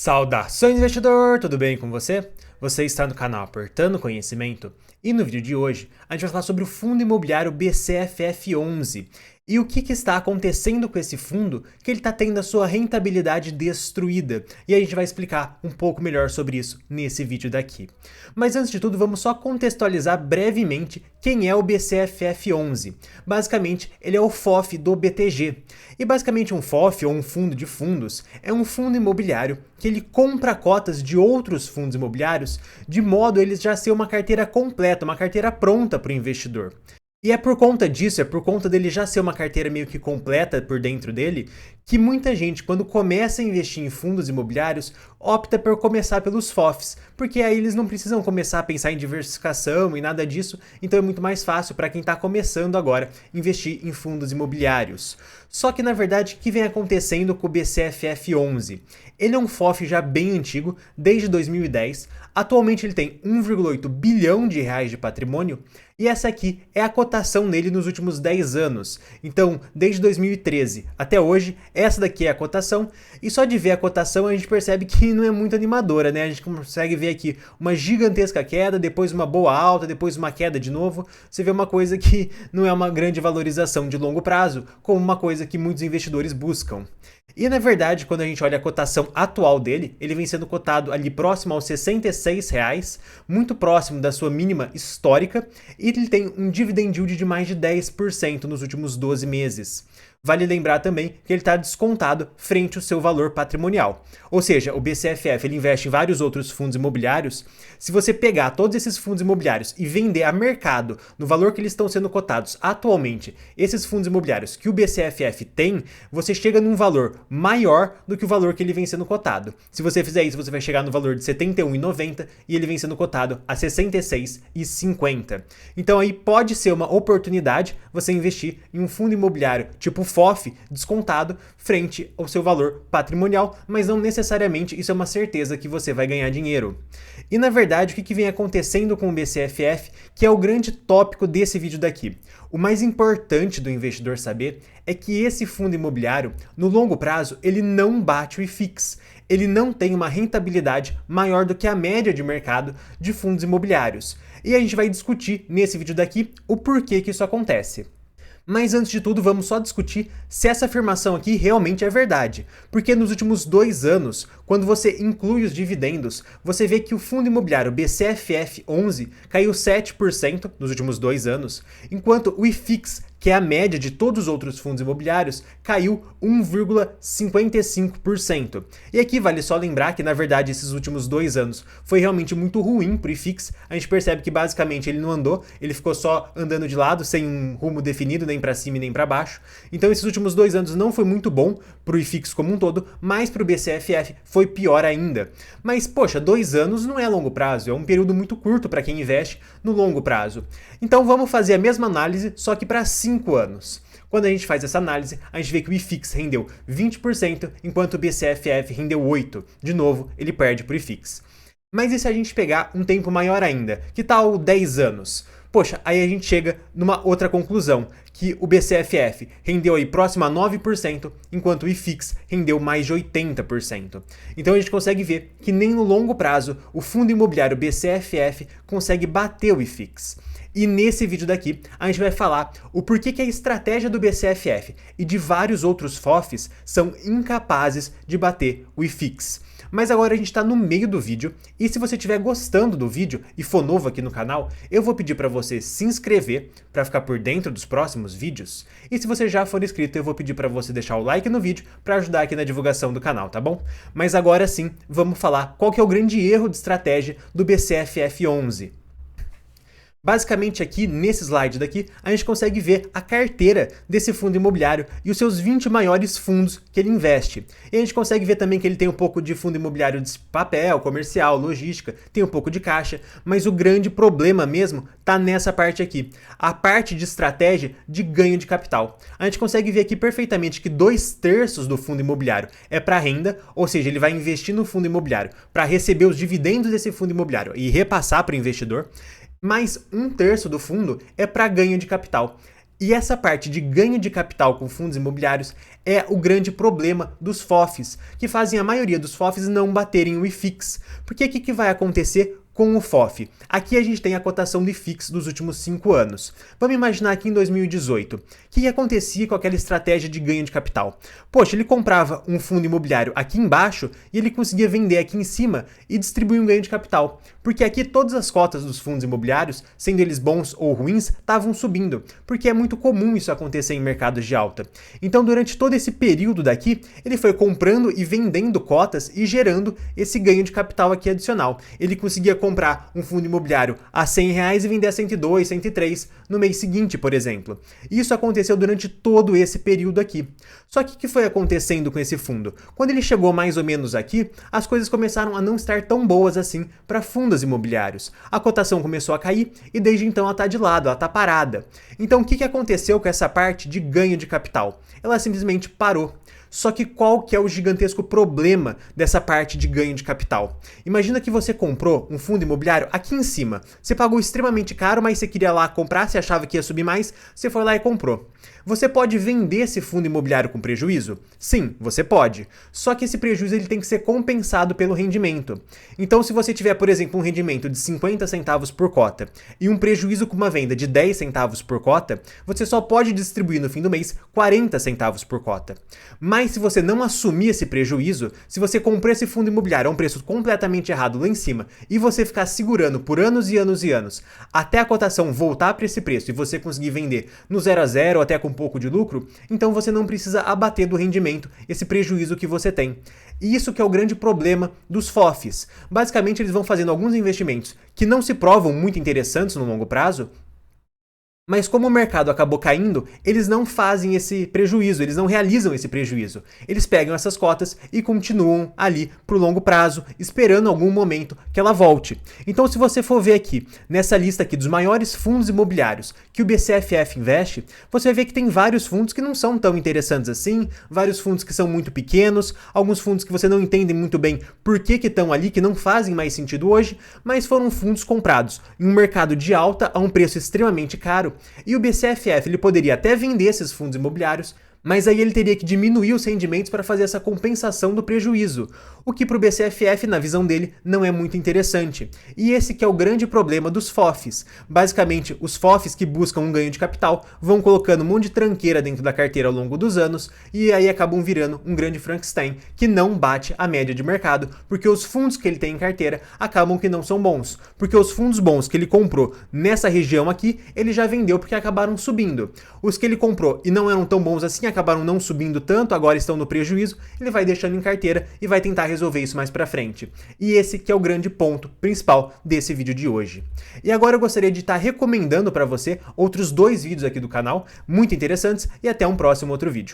Saudações, investidor! Tudo bem com você? Você está no canal Apertando Conhecimento e no vídeo de hoje a gente vai falar sobre o fundo imobiliário BCFF11 e o que está acontecendo com esse fundo que ele está tendo a sua rentabilidade destruída. E a gente vai explicar um pouco melhor sobre isso nesse vídeo daqui. Mas antes de tudo, vamos só contextualizar brevemente quem é o BCFF11. Basicamente, ele é o FOF do BTG. E basicamente um FOF, ou um fundo de fundos, é um fundo imobiliário que ele compra cotas de outros fundos imobiliários de modo a eles já ser uma carteira completa, uma carteira pronta para o investidor. E é por conta disso, é por conta dele já ser uma carteira meio que completa por dentro dele, que muita gente, quando começa a investir em fundos imobiliários, opta por começar pelos FOFs, porque aí eles não precisam começar a pensar em diversificação e nada disso, então é muito mais fácil para quem está começando agora investir em fundos imobiliários. Só que na verdade, o que vem acontecendo com o BCFF11? Ele é um FOF já bem antigo, desde 2010, atualmente ele tem 1,8 bilhão de reais de patrimônio, e essa aqui é a cotação dele nos últimos 10 anos. Então, desde 2013 até hoje, essa daqui é a cotação. E só de ver a cotação a gente percebe que não é muito animadora, né? A gente consegue ver aqui uma gigantesca queda, depois uma boa alta, depois uma queda de novo. Você vê uma coisa que não é uma grande valorização de longo prazo, como uma coisa que muitos investidores buscam. E na verdade, quando a gente olha a cotação atual dele, ele vem sendo cotado ali próximo aos R$66, muito próximo da sua mínima histórica, e ele tem um dividend yield de mais de 10% nos últimos 12 meses. Vale lembrar também que ele está descontado frente ao seu valor patrimonial. Ou seja, o BCFF ele investe em vários outros fundos imobiliários. Se você pegar todos esses fundos imobiliários e vender a mercado no valor que eles estão sendo cotados atualmente, esses fundos imobiliários que o BCFF tem, você chega num valor maior do que o valor que ele vem sendo cotado. Se você fizer isso, você vai chegar no valor de R$ 71,90 e ele vem sendo cotado a R$ 66,50. Então aí pode ser uma oportunidade você investir em um fundo imobiliário tipo FOF descontado frente ao seu valor patrimonial, mas não necessariamente isso é uma certeza que você vai ganhar dinheiro. E na verdade, o que vem acontecendo com o BCFF, que é o grande tópico desse vídeo daqui? O mais importante do investidor saber é que esse fundo imobiliário, no longo prazo, ele não bate o IFIX. Ele não tem uma rentabilidade maior do que a média de mercado de fundos imobiliários. E a gente vai discutir nesse vídeo daqui o porquê que isso acontece. Mas antes de tudo, vamos só discutir se essa afirmação aqui realmente é verdade. Porque nos últimos 2 anos, quando você inclui os dividendos, você vê que o fundo imobiliário BCFF11 caiu 7% nos últimos 2 anos, enquanto o IFIX, que é a média de todos os outros fundos imobiliários, caiu 1,55%. E aqui vale só lembrar que, na verdade, esses últimos 2 anos foi realmente muito ruim para o IFIX. A gente percebe que, basicamente, ele não andou, ele ficou só andando de lado, sem um rumo definido, nem para cima e nem para baixo. Então, esses últimos 2 anos não foi muito bom para o IFIX como um todo, mas para o BCFF foi pior ainda. Mas, poxa, 2 anos não é longo prazo, é um período muito curto para quem investe no longo prazo. Então, vamos fazer a mesma análise, só que para 5 anos. Quando a gente faz essa análise, a gente vê que o IFIX rendeu 20%, enquanto o BCFF rendeu 8%. De novo, ele perde para o IFIX. Mas e se a gente pegar um tempo maior ainda? Que tal 10 anos? Poxa, aí a gente chega numa outra conclusão, que o BCFF rendeu aí próximo a 9%, enquanto o IFIX rendeu mais de 80%. Então a gente consegue ver que nem no longo prazo o fundo imobiliário BCFF consegue bater o IFIX. E nesse vídeo daqui a gente vai falar o porquê que a estratégia do BCFF e de vários outros FOFs são incapazes de bater o IFIX. Mas agora a gente está no meio do vídeo e se você estiver gostando do vídeo e for novo aqui no canal, eu vou pedir para você se inscrever para ficar por dentro dos próximos vídeos. E se você já for inscrito, eu vou pedir para você deixar o like no vídeo para ajudar aqui na divulgação do canal, tá bom? Mas agora sim, vamos falar qual que é o grande erro de estratégia do BCFF11. Basicamente aqui, nesse slide daqui, a gente consegue ver a carteira desse fundo imobiliário e os seus 20 maiores fundos que ele investe. E a gente consegue ver também que ele tem um pouco de fundo imobiliário de papel, comercial, logística, tem um pouco de caixa, mas o grande problema mesmo está nessa parte aqui, a parte de estratégia de ganho de capital. A gente consegue ver aqui perfeitamente que 2/3 do fundo imobiliário é para renda, ou seja, ele vai investir no fundo imobiliário para receber os dividendos desse fundo imobiliário e repassar para o investidor. Mais 1/3 do fundo é para ganho de capital. E essa parte de ganho de capital com fundos imobiliários é o grande problema dos FOFs, que fazem a maioria dos FOFs não baterem o IFIX. Porque o que vai acontecer com o FOF? Aqui a gente tem a cotação do IFIX dos últimos 5 anos. Vamos imaginar aqui em 2018. O que acontecia com aquela estratégia de ganho de capital? Poxa, ele comprava um fundo imobiliário aqui embaixo e ele conseguia vender aqui em cima e distribuir um ganho de capital. Porque aqui todas as cotas dos fundos imobiliários, sendo eles bons ou ruins, estavam subindo. Porque é muito comum isso acontecer em mercados de alta. Então, durante todo esse período daqui, ele foi comprando e vendendo cotas e gerando esse ganho de capital aqui adicional. Ele conseguia comprar um fundo imobiliário a R$100 e vender a 102, 103 no mês seguinte, por exemplo. Isso aconteceu durante todo esse período aqui. Só que o que foi acontecendo com esse fundo? Quando ele chegou mais ou menos aqui, as coisas começaram a não estar tão boas assim para fundos imobiliários. A cotação começou a cair e desde então ela está de lado, ela está parada. Então o que aconteceu com essa parte de ganho de capital? Ela simplesmente parou. Só que qual que é o gigantesco problema dessa parte de ganho de capital? Imagina que você comprou um fundo imobiliário aqui em cima. Você pagou extremamente caro, mas você queria lá comprar, você achava que ia subir mais, você foi lá e comprou. Você pode vender esse fundo imobiliário com prejuízo? Sim, você pode. Só que esse prejuízo ele tem que ser compensado pelo rendimento. Então, se você tiver, por exemplo, um rendimento de 50 centavos por cota e um prejuízo com uma venda de 10 centavos por cota, você só pode distribuir no fim do mês 40 centavos por cota. Mas se você não assumir esse prejuízo, se você comprou esse fundo imobiliário a um preço completamente errado lá em cima e você ficar segurando por anos e anos e anos até a cotação voltar para esse preço e você conseguir vender no 0 a 0 ou até com um pouco de lucro, então você não precisa abater do rendimento esse prejuízo que você tem. E isso que é o grande problema dos FOFs. Basicamente, eles vão fazendo alguns investimentos que não se provam muito interessantes no longo prazo, mas como o mercado acabou caindo, eles não fazem esse prejuízo, eles não realizam esse prejuízo. Eles pegam essas cotas e continuam ali para o longo prazo, esperando algum momento que ela volte. Então, se você for ver aqui, nessa lista aqui dos maiores fundos imobiliários que o BCFF investe, você vai ver que tem vários fundos que não são tão interessantes assim, vários fundos que são muito pequenos, alguns fundos que você não entende muito bem por que estão ali, que não fazem mais sentido hoje, mas foram fundos comprados em um mercado de alta a um preço extremamente caro. E o BCFF ele poderia até vender esses fundos imobiliários, mas aí ele teria que diminuir os rendimentos para fazer essa compensação do prejuízo, o que para o BCFF, na visão dele, não é muito interessante. E esse que é o grande problema dos FOFs. Basicamente, os FOFs que buscam um ganho de capital vão colocando um monte de tranqueira dentro da carteira ao longo dos anos e aí acabam virando um grande Frankenstein que não bate a média de mercado, porque os fundos que ele tem em carteira acabam que não são bons. Porque os fundos bons que ele comprou nessa região aqui, ele já vendeu porque acabaram subindo. Os que ele comprou e não eram tão bons assim, acabaram não subindo tanto, agora estão no prejuízo, ele vai deixando em carteira e vai tentar resolver isso mais pra frente. E esse que é o grande ponto principal desse vídeo de hoje. E agora eu gostaria de estar recomendando para você outros 2 vídeos aqui do canal, muito interessantes, e até um próximo outro vídeo.